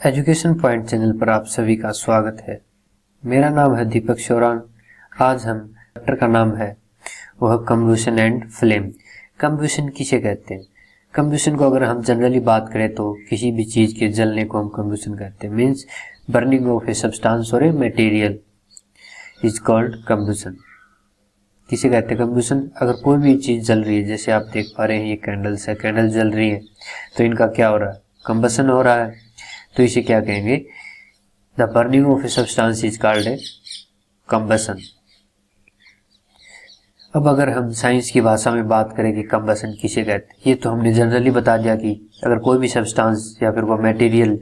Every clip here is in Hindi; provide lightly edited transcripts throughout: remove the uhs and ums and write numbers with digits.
एजुकेशन पॉइंट चैनल पर आप सभी का स्वागत है। मेरा नाम है दीपक शौरान। आज हम चैप्टर का नाम है वह कंबशन एंड फ्लेम। कंबशन किसे कहते हैं? कंबशन को अगर हम जनरली बात करें तो किसी भी चीज़ के जलने को हम कंबशन कहते हैं। Means burning of a substance और a material is called combustion. किसे कहते हैं कंबशन? अगर कोई भी चीज़ जल रही है, जैसे आप देख पा रहे हैं ये कैंडल्स है, कैंडल जल रही है, तो इनका क्या हो रहा है? कंबशन हो रहा है। तो इसे क्या कहेंगे? The burning of a substance is called a combustion. अब अगर हम साइंस की भाषा में बात करें कि कंबशन किसे कहते हैं, ये तो हमने जनरली बता दिया कि अगर कोई भी सब्सटेंस या फिर वो मटेरियल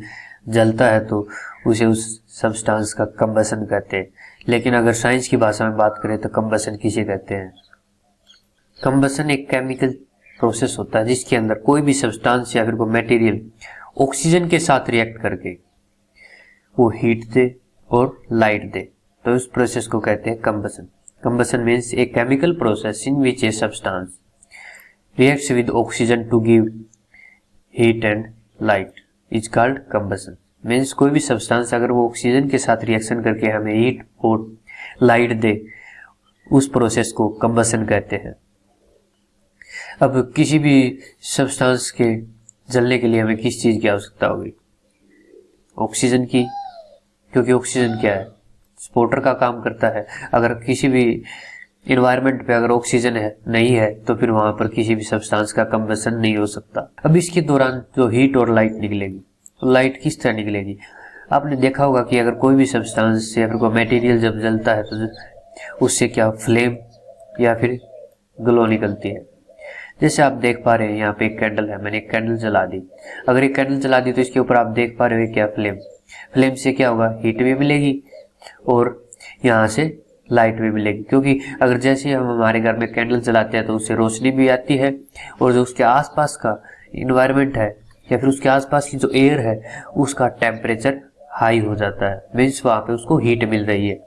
जलता है तो उसे उस सब्सटेंस का कंबशन कहते हैं। लेकिन अगर साइंस की भाषा में बात करें तो कंबशन किसे कहते हैं? कंबशन एक केमिकल प्रोसेस होता है जिसके अंदर कोई भी सब्सटेंस या फिर कोई मटेरियल ऑक्सीजन के साथ रिएक्ट करके वो हीट दे और लाइट दे, तो उस प्रोसेस को कहते हैं combustion. Combustion means a chemical process in which a substance reacts with oxygen to give heat and light is called combustion. Means कोई भी सब्सटेंस अगर वो ऑक्सीजन के साथ रिएक्शन करके हमें हीट और लाइट दे, उस प्रोसेस को कंबशन कहते हैं। अब किसी भी सब्सटेंस के जलने के लिए हमें किस चीज़ की आवश्यकता होगी? ऑक्सीजन की, क्योंकि ऑक्सीजन क्या है? स्पोर्टर का काम करता है। अगर किसी भी इन्वायरमेंट पे अगर ऑक्सीजन है नहीं है तो फिर वहां पर किसी भी सब्सटेंस का कंबशन नहीं हो सकता। अब इसके दौरान जो हीट और लाइट निकलेगी, तो लाइट किस तरह निकलेगी? आपने देखा होगा कि अगर कोई भी सब्सटेंस या फिर कोई मटेरियल जब जलता है तो उससे क्या फ्लेम या फिर ग्लो निकलती है। जैसे आप देख पा रहे हैं यहाँ पे एक कैंडल है, मैंने एक कैंडल जला दी। अगर एक कैंडल जला दी तो इसके ऊपर आप देख पा रहे हो क्या फ्लेम। फ्लेम से क्या होगा? हीट भी मिलेगी और यहाँ से लाइट भी मिलेगी, क्योंकि अगर जैसे हम हमारे घर में कैंडल जलाते हैं तो उससे रोशनी भी आती है और जो उसके आसपास का इन्वायरमेंट है या फिर उसके आसपास की जो एयर है उसका टेम्परेचर हाई हो जाता है। मीन्स वहाँ पे उसको हीट मिल रही है।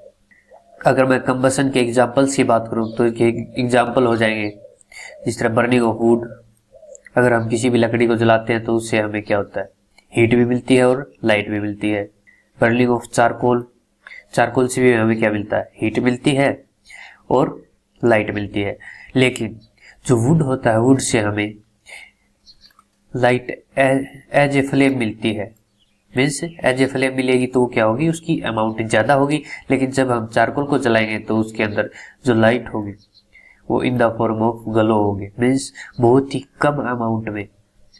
अगर मैं कंबशन के एग्जाम्पल्स की बात करूँ तो एग्जाम्पल हो जाएंगे जिस तरह बर्निंग ऑफ वुड। अगर हम किसी भी लकड़ी को जलाते हैं तो उससे हमें क्या होता है? हीट भी मिलती है और लाइट भी मिलती है। बर्निंग ऑफ चारकोल, चारकोल से भी हमें क्या मिलता है? हीट मिलती है और लाइट मिलती है। लेकिन जो वुड होता है, वुड से हमें लाइट एज ए फ्लेम मिलती है। मीन्स एज ए फ्लेम मिलेगी तो क्या होगी? उसकी अमाउंट ज़्यादा होगी। लेकिन जब हम चारकोल को जलाएंगे तो उसके अंदर जो लाइट होगी वो in the form of glow होगी। मीन्स बहुत ही कम अमाउंट में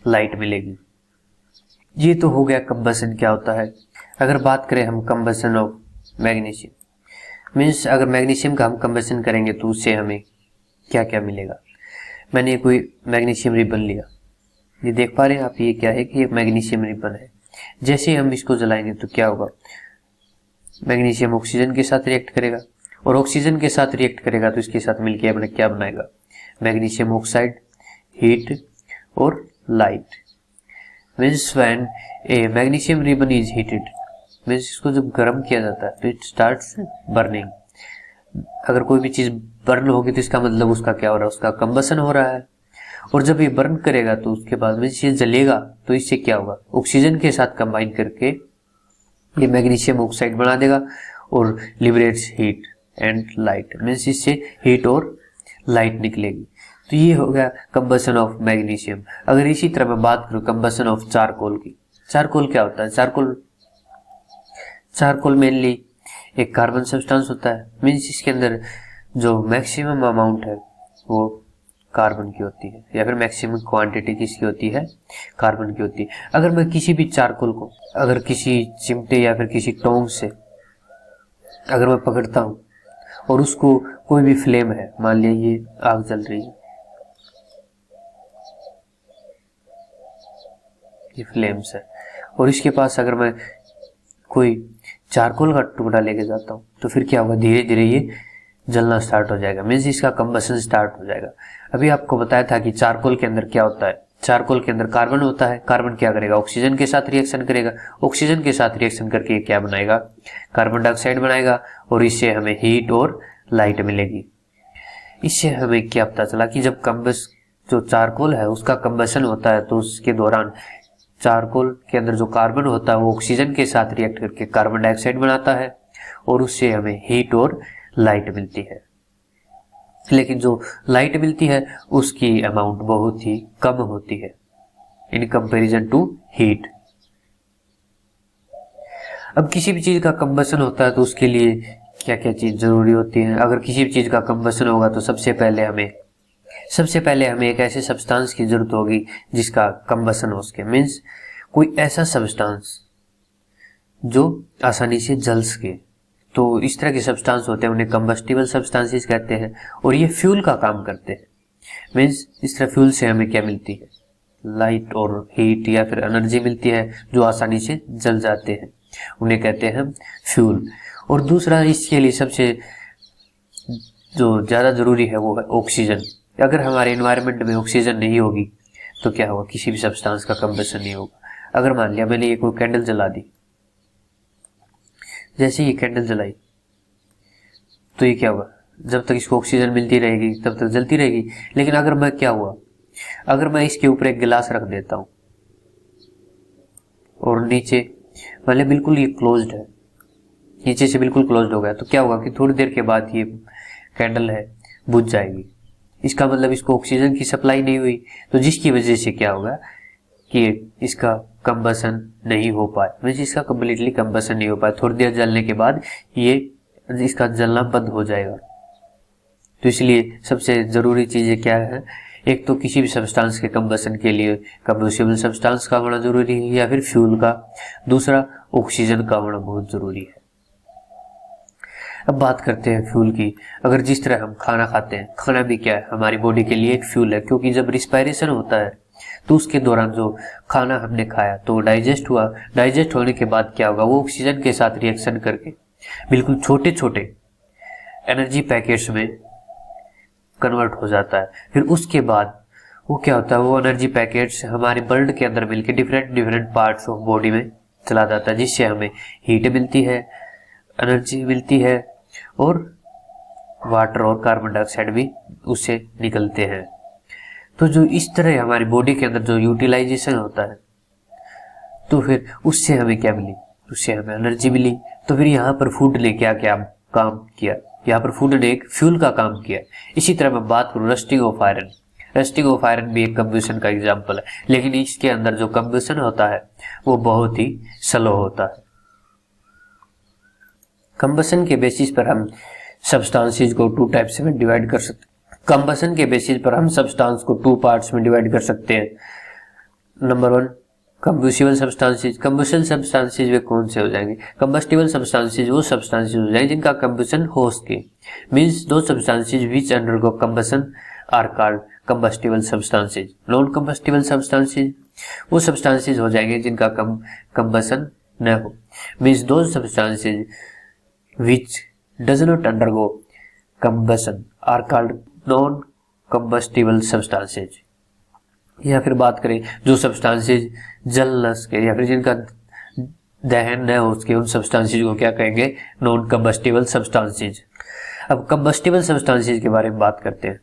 लाइट मिलेगी। ये तो हो गया कंबशन क्या होता है। अगर बात करें हम कंबशन ऑफ मैग्नीशियम, मीन्स अगर मैग्नीशियम का हम कंबशन करेंगे तो उससे हमें क्या क्या मिलेगा? मैंने कोई मैग्नीशियम रिबन लिया, ये देख पा रहे हैं आप, ये क्या है कि ये मैग्नीशियम रिबन है। जैसे हम इसको जलाएंगे तो क्या होगा? मैग्नीशियम ऑक्सीजन के साथ रिएक्ट करेगा और ऑक्सीजन के साथ रिएक्ट करेगा तो इसके साथ मिलकर अपने क्या बनाएगा? मैग्नीशियम ऑक्साइड, हीट और light. Means when A magnesium ribbon is heated, means इसको जब गर्म किया जाता है तो इट स्टार्ट्स बर्निंग। अगर कोई भी चीज बर्न होगी तो इसका मतलब उसका क्या हो रहा है? उसका कंबशन हो रहा है। और जब ये बर्न करेगा तो उसके बाद मीन्स ये जलेगा तो इससे क्या होगा? ऑक्सीजन के साथ कंबाइन करके ये मैग्नीशियम ऑक्साइड बना देगा और liberates heat and light. Means इससे हीट और लाइट निकलेगी। तो ये हो गया कंबशन ऑफ मैग्नीशियम। अगर इसी तरह मैं बात करूं कंबशन ऑफ चारकोल की, चारकोल क्या होता है? चारकोल मेनली एक कार्बन सब्सटेंस होता है। मीन्स इसके अंदर जो मैक्सिमम अमाउंट है वो कार्बन की होती है या फिर मैक्सिमम क्वांटिटी किसकी होती है? कार्बन की होती है। अगर मैं किसी भी चारकोल को अगर किसी चिमटे या फिर किसी टोंग से अगर मैं पकड़ता हूँ और उसको कोई भी फ्लेम है, मान लिया ये आग जल रही है, ये फ्लेम्स है, और इसके पास अगर मैं कोई चारकोल का टुकड़ा लेके जाता हूँ तो फिर क्या होगा? धीरे धीरे ये जलना स्टार्ट हो जाएगा। मीन्स इसका कंबशन स्टार्ट हो जाएगा। अभी आपको बताया था कि चारकोल के अंदर क्या होता है? चारकोल के अंदर कार्बन होता है। कार्बन क्या करेगा? ऑक्सीजन के साथ रिएक्शन करेगा। ऑक्सीजन के साथ रिएक्शन करके क्या बनाएगा? कार्बन डाइऑक्साइड बनाएगा और इससे हमें हीट और लाइट मिलेगी। इससे हमें क्या पता चला कि जब जो चारकोल है उसका कंबशन होता है तो उसके दौरान चारकोल के अंदर जो कार्बन होता है वो ऑक्सीजन के साथ रिएक्ट करके कार्बन डाइऑक्साइड बनाता है और उससे हमें हीट और लाइट मिलती है। लेकिन जो लाइट मिलती है उसकी अमाउंट बहुत ही कम होती है इन कंपैरिजन टू हीट। अब किसी भी चीज का कंबसन होता है तो उसके लिए क्या क्या चीज जरूरी होती है। अगर किसी भी चीज का कंबसन होगा तो सबसे पहले हमें एक ऐसे सब्सटेंस की जरूरत होगी जिसका कंबसन हो सके। मीन्स कोई ऐसा सब्सटेंस जो आसानी से जल सके। तो इस तरह के सब्सटेंस होते हैं, उन्हें कंबस्टिबल सब्सटेंसेस कहते हैं और ये फ्यूल का काम करते हैं। मीन्स इस तरह फ्यूल से हमें क्या मिलती है, लाइट और हीट या फिर एनर्जी मिलती है जो आसानी से जल जाते हैं, उन्हें कहते हैं फ्यूल। और दूसरा इसके लिए सबसे जो ज़्यादा ज़रूरी है वो है ऑक्सीजन। अगर हमारे एनवायरनमेंट में ऑक्सीजन नहीं होगी तो क्या होगा, किसी भी सब्सटेंस का कंबसन नहीं होगा। अगर मान लिया मैंने ये कोई कैंडल जला दी, जैसे ये कैंडल जलाई तो ये क्या होगा, जब तक इसको ऑक्सीजन मिलती रहेगी तब तक जलती रहेगी। लेकिन अगर मैं इसके ऊपर एक गिलास रख देता हूँ और नीचे मतलब बिल्कुल ये क्लोज्ड है, नीचे से बिल्कुल क्लोज्ड हो गया, तो क्या होगा कि थोड़ी देर के बाद ये कैंडल है बुझ जाएगी। इसका मतलब इसको ऑक्सीजन की सप्लाई नहीं हुई, तो जिसकी वजह से क्या होगा कि इसका कंबसन नहीं हो पाए, मीन्स इसका कम्प्लीटली कंबसन नहीं हो पाए। थोड़ी देर जलने के बाद ये इसका जलना बंद हो जाएगा। तो इसलिए सबसे ज़रूरी चीज़ें क्या है, एक तो किसी भी सब्सटेंस के कंबसन के लिए कंबस्टिबल सब्सटेंस का होना ज़रूरी है या फिर फ्यूल का, दूसरा ऑक्सीजन का होना बहुत ज़रूरी है। अब बात करते हैं फ्यूल की। अगर जिस तरह हम खाना खाते हैं, खाना भी क्या है, हमारी बॉडी के लिए एक फ्यूल है, क्योंकि जब रिस्पायरेशन होता है तो उसके दौरान जो खाना हमने खाया तो डाइजेस्ट हुआ, डाइजेस्ट होने के बाद क्या होगा, वो ऑक्सीजन के साथ रिएक्शन करके बिल्कुल छोटे छोटे एनर्जी पैकेट्स में कन्वर्ट हो जाता है। फिर उसके बाद वो क्या होता है, वो एनर्जी पैकेट्स हमारे ब्लड के अंदर मिलकर डिफरेंट पार्ट्स ऑफ बॉडी में चला जाता है, जिससे हमें हीट मिलती है, एनर्जी मिलती है और वाटर और कार्बन डाइऑक्साइड भी उससे निकलते हैं। तो जो इस तरह हमारी बॉडी के अंदर जो यूटिलाइजेशन होता है, तो फिर उससे हमें क्या मिली, उससे हमें एनर्जी मिली। तो फिर यहाँ पर फूड ने क्या क्या काम किया, यहाँ पर फूड ने एक फ्यूल का काम किया। इसी तरह मैं बात करूँ rusting of iron, rusting of iron भी एक कंबशन का एग्जाम्पल है, लेकिन इसके अंदर जो कंबशन होता है वो बहुत ही स्लो होता है। कंबशन के बेसिस पर हम सब्सटेंसेस को टू टाइप्स में डिवाइड कर सकते हैं। कंबशन के बेसिस पर हम सब्सटेंस को टू पार्ट्स में डिवाइड कर सकते हैं। Number 1 combustible substances. Combustible substances वे कौन से हो जाएंगे, कंबस्टिबल सब्सटेंसेस वो सब्सटेंसेस हो जाएंगे जिनका कंबशन हो सके। Means those substances which undergo combustion are called combustible substances. Non combustible substances वो सब्सटेंसेस हो जाएंगे जिनका कंबशन न हो। Means those substances which does not undergo combustion are called non combustible substances। या फिर बात करें जो सब्सटेंसेस जल न सके या फिर जिनका दहन न हो सके, उन सब्सटेंसेस को क्या कहेंगे, नॉन कंबस्टिबल सब्सटेंसेस। अब कंबस्टिबल सब्सटेंसेस के बारे में बात करते हैं।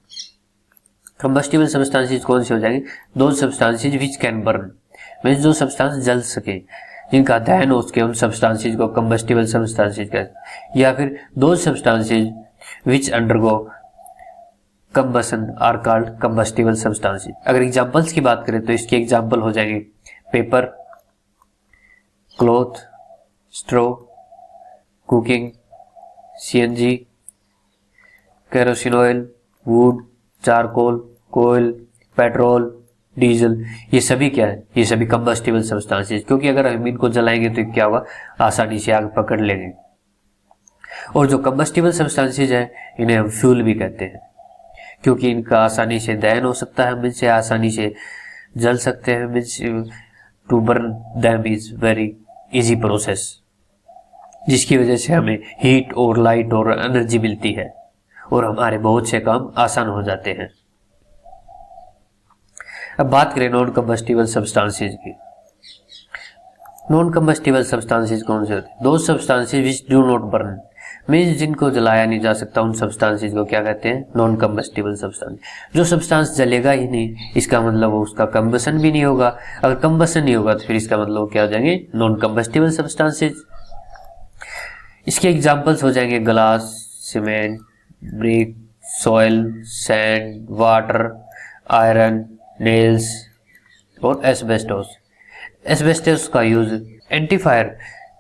कंबस्टिबल सब्सटेंसेस कौन से हो जाएंगे, दो substances which can burn, means जो सब्सटेंस जल सके, जिनका दहन हो सके, उन सब्सटेंसेस को कंबस्टिबल सब्सटेंसेस कहते हैं। या फिर those substances which undergo combustion are called combustible substances. अगर एग्जांपल्स की बात करें तो इसके एग्जांपल हो जाएंगे paper, cloth, straw, cooking, CNG, kerosene oil, wood, charcoal, coal, petrol, diesel, ये सभी क्या है, ये सभी कंबस्टिबल सब्सटेंसेस, क्योंकि अगर हम इनको जलाएंगे तो क्या होगा, आसानी से आग पकड़ लेंगे। और जो कंबस्टिबल सब्सटेंसेस है इन्हें हम फ्यूल भी कहते हैं, क्योंकि इनका आसानी से दहन हो सकता है, इनसे आसानी से जल सकते हैं। Means to burn them is very easy process, जिसकी वजह से हमें हीट और लाइट और एनर्जी मिलती है और हमारे बहुत से काम आसान हो जाते हैं। अब बात करें नॉन कंबस्टिबल सब्सटेंसेस की। नॉन कंबस्टिबल सब्सटेंसेस कौन से होते हैं, दो substances which do not burn, means जिनको जलाया नहीं जा सकता उन सब्सटेंसेस को क्या कहते हैं, नॉन कंबस्टिबल सब्सटेंस। जो सब्सटेंस जलेगा ही नहीं, इसका मतलब उसका कंबसन भी नहीं होगा। अगर कंबसन नहीं होगा तो फिर इसका मतलब क्या हो जाएंगे, नॉन कंबस्टिबल सब्सटेंसेस। इसके एग्जांपल्स हो जाएंगे glass, cement, brick, soil, sand, water, iron, nails और एस्बेस्टोस। एस्बेस्टोस का यूज एंटीफायर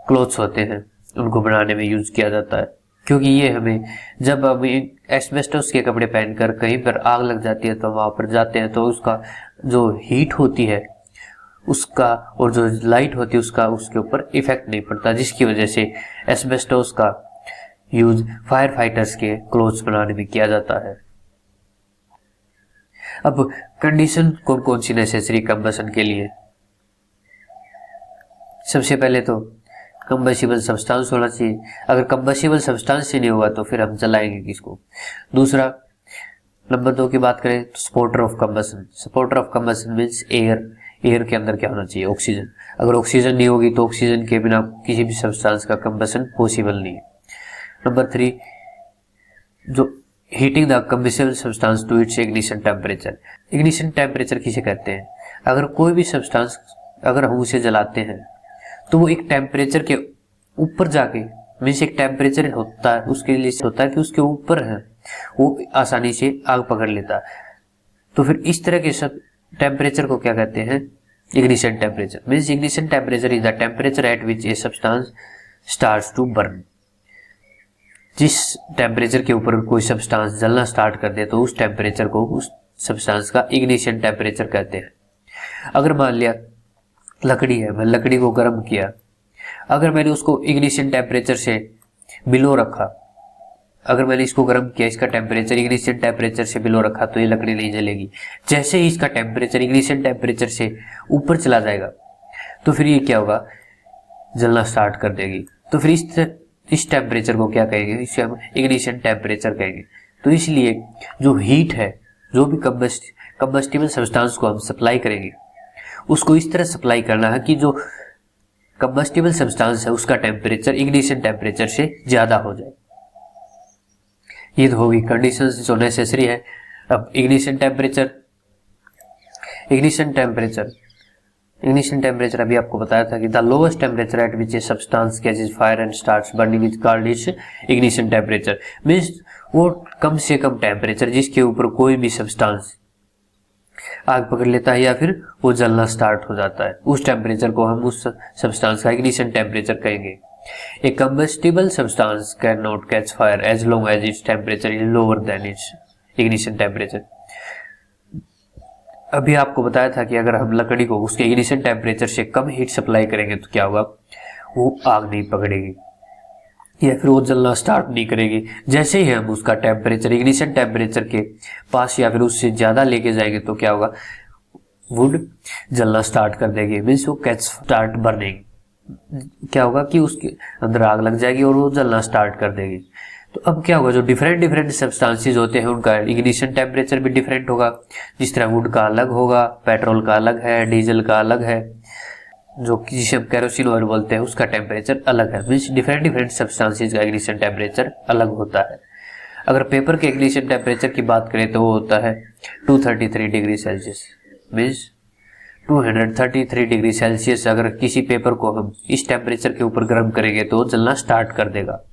क्लोथ्स होते हैं उनको बनाने में यूज किया जाता है, क्योंकि ये हमें जब हम एस्बेस्टोस के कपड़े पहनकर कहीं पर आग लग जाती है तो वहां पर जाते हैं तो उसका जो हीट होती है उसका और जो लाइट होती है उसका उसके ऊपर इफेक्ट नहीं पड़ता, जिसकी वजह से एस्बेस्टोस का यूज फायर फाइटर्स के क्लोथ्स बनाने में किया जाता है। अब कंडीशन कौन कौन सी नेसेसरी कंबसन के लिए, सबसे पहले तो कंबसिबल सब्सटेंस होना चाहिए। अगर कंबसिबल सब्सटेंस ही नहीं होगा तो फिर हम जलाएंगे किसको। दूसरा, नंबर 2 की बात करें तो supporter of combustion. Supporter of combustion means air. Air के अंदर क्या होना चाहिए, ऑक्सीजन। अगर ऑक्सीजन नहीं होगी तो ऑक्सीजन के बिना किसी भी सब्सटेंस का कंबसन पॉसिबल नहीं है। नंबर 3, जो heating the combustible substance to its ignition temperature. Ignition temperature किसे कहते हैं, अगर कोई भी सब्सटेंस अगर हम उसे जलाते हैं तो वो एक टेम्परेचर के ऊपर जाके, मीन्स एक टेम्परेचर होता है उसके लिए होता है कि उसके ऊपर है वो आसानी से आग पकड़ लेता है। तो फिर इस तरह के सब टेम्परेचर को क्या कहते हैं, ignition temperature. Means ignition temperature is the temperature at which a substance starts to burn. जिस टेम्परेचर के ऊपर कोई सब्सटेंस जलना स्टार्ट कर दे तो उस टेम्परेचर को उस सब्सटेंस का इग्निशन टेम्परेचर कहते हैं। अगर मान लिया लकड़ी है, मैं लकड़ी को गर्म किया, अगर मैंने उसको इग्निशन टेम्परेचर से बिलो रखा, अगर मैंने इसको गर्म किया, इसका टेम्परेचर इग्निशन टेम्परेचर से बिलो रखा तो ये लकड़ी नहीं जलेगी। जैसे ही इसका टेम्परेचर इग्निशन टेम्परेचर से ऊपर चला जाएगा तो फिर ये क्या होगा, जलना स्टार्ट कर देगी। तो फिर इस टेम्परेचर को क्या कहेंगे, इसे हम इग्निशन टेम्परेचर कहेंगे। तो इसलिए जो हीट है, जो भी कंबस्टिबल सब्सटेंस को हम सप्लाई करेंगे उसको इस तरह सप्लाई करना है कि जो कंबस्टिबल सब्सटेंस है उसका टेम्परेचर इग्निशन टेम्परेचर से ज्यादा हो जाए। ये तो होगी कंडीशंस जो नेसेसरी है। अब इग्निशन टेम्परेचर अभी आपको बताया था कि the lowest temperature at which a substance catches fire and starts burning is called its ignition temperature. Means वो कम से कम टेम्परेचर जिसके ऊपर कोई भी सब्सटेंस आग पकड़ लेता है या फिर वो जलना स्टार्ट हो जाता है, उस टेम्परेचर को हम उस सब्सटेंस का इग्निशन टेम्परेचर कहेंगे। A combustible substance can not catch fire as long as its temperature is lower than its ignition temperature. अभी आपको बताया था कि अगर हम लकड़ी को उसके इग्निशन टेम्परेचर से कम हीट सप्लाई करेंगे तो क्या होगा, वो आग नहीं पकड़ेगी या फिर वो जलना स्टार्ट नहीं करेगी। जैसे ही हम उसका टेम्परेचर इग्निशन टेम्परेचर के पास या फिर उससे ज्यादा लेके जाएंगे तो क्या होगा, वुड जलना स्टार्ट कर देगी, मीन्स वो कैच स्टार्ट बर्निंग। क्या होगा कि उसके अंदर आग लग जाएगी और वो जलना स्टार्ट कर देगी। तो अब क्या होगा, जो डिफरेंट सब्सटेंसेस होते हैं उनका इग्निशन टेम्परेचर भी डिफरेंट होगा। जिस तरह वुड का अलग होगा, पेट्रोल का अलग है, डीजल का अलग है, जो जिसे हम केरोसिन ऑयल बोलते हैं उसका टेम्परेचर अलग है। मीन्स डिफरेंट सब्सटेंसेस का इग्निशन टेम्परेचर अलग होता है। अगर पेपर के इग्निशन टेम्परेचर की बात करें तो वो होता है 233 degree Celsius. Means 233 degree Celsius अगर किसी पेपर को हम इस टेम्परेचर के ऊपर गर्म करेंगे तो जलना स्टार्ट कर देगा।